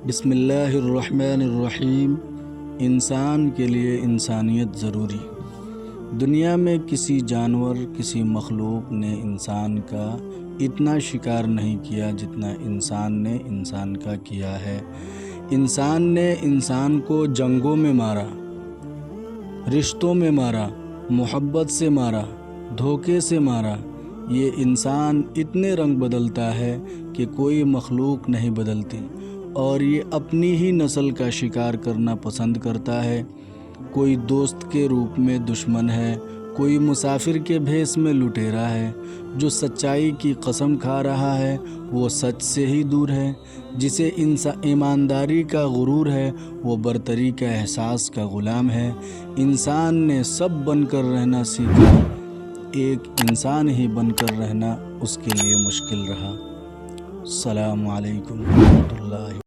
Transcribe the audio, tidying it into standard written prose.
بسم اللہ الرحمن الرحیم۔ انسان کے لیے انسانیت ضروری۔ دنیا میں کسی جانور، کسی مخلوق نے انسان کا اتنا شکار نہیں کیا جتنا انسان نے انسان کا کیا ہے۔ انسان نے انسان کو جنگوں میں مارا، رشتوں میں مارا، محبت سے مارا، دھوکے سے مارا۔ یہ انسان اتنے رنگ بدلتا ہے کہ کوئی مخلوق نہیں بدلتی، اور یہ اپنی ہی نسل کا شکار کرنا پسند کرتا ہے۔ کوئی دوست کے روپ میں دشمن ہے، کوئی مسافر کے بھیس میں لٹیرا ہے۔ جو سچائی کی قسم کھا رہا ہے وہ سچ سے ہی دور ہے۔ جسے ایمانداری کا غرور ہے وہ برتری کا احساس کا غلام ہے۔ انسان نے سب بن کر رہنا سیکھا، ایک انسان ہی بن کر رہنا اس کے لیے مشکل رہا۔ السلام علیکم ورحمۃ اللہ۔